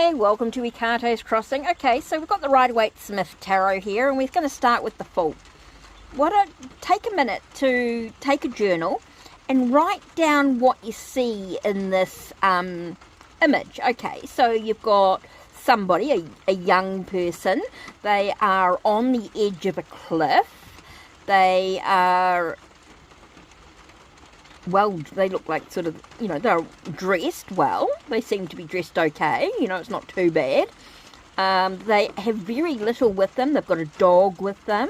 Hi, welcome to Ikato's Crossing. Okay, so we've got the Rider-Waite-Smith Tarot here, and we're going to start with the Fool. Take a minute to take a journal and write down what you see in this image. Okay, so you've got somebody, a young person. They are on the edge of a cliff. They are, well, they look like sort of, they're dressed well. They seem to be dressed okay. It's not too bad. They have very little with them. They've got a dog with them.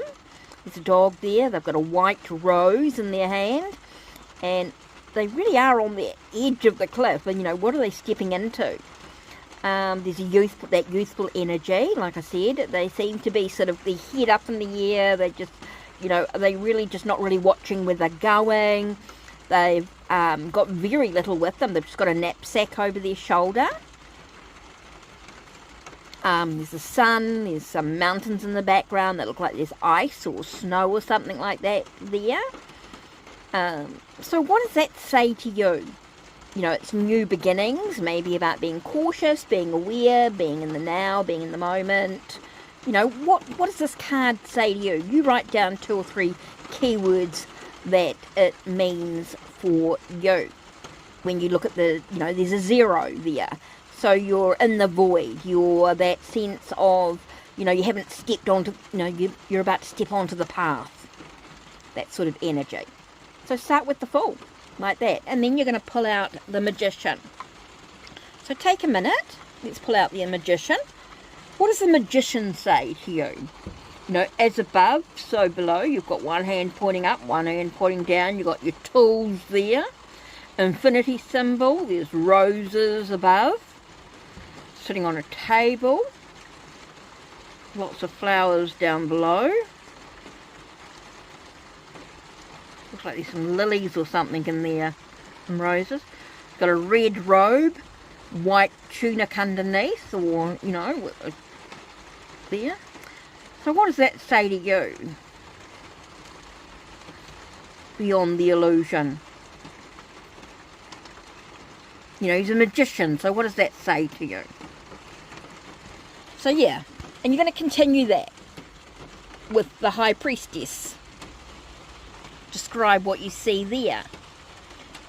There's a dog there. They've got a white rose in their hand. And they really are on the edge of the cliff. And, what are they stepping into? There's that youthful energy, like I said. They seem to be sort of their head up in the air. They just, they really just not really watching where they're going. They've got very little with them. They've just got a knapsack over their shoulder. There's the sun. There's some mountains in the background that look like there's ice or snow or something like that there. So what does that say to you? It's new beginnings, maybe about being cautious, being aware, being in the now, being in the moment. What does this card say to you? You write down 2 or 3 keywords that it means for you. When you look at there's a 0 there. So you're in the void. You're that sense of, you haven't stepped onto, you're about to step onto the path. That sort of energy. So start with the Fool, like that. And then you're going to pull out the Magician. So take a minute. Let's pull out the Magician. What does the Magician say to you? As above, so below. You've got one hand pointing up, one hand pointing down. You've got your tools there. Infinity symbol. There's roses above. Sitting on a table. Lots of flowers down below. Looks like there's some lilies or something in there. Some roses. Got a red robe. White tunic underneath. Or, there. So what does that say to you? Beyond the illusion. He's a magician, so what does that say to you? So yeah, and you're going to continue that with the High Priestess. Describe what you see there.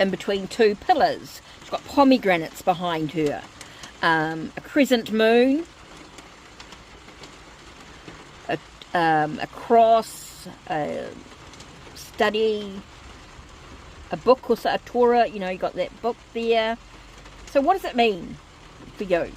In between 2 pillars. She's got pomegranates behind her. A crescent moon. A cross, a study, a book or a Torah, you got that book there. So what does it mean for you?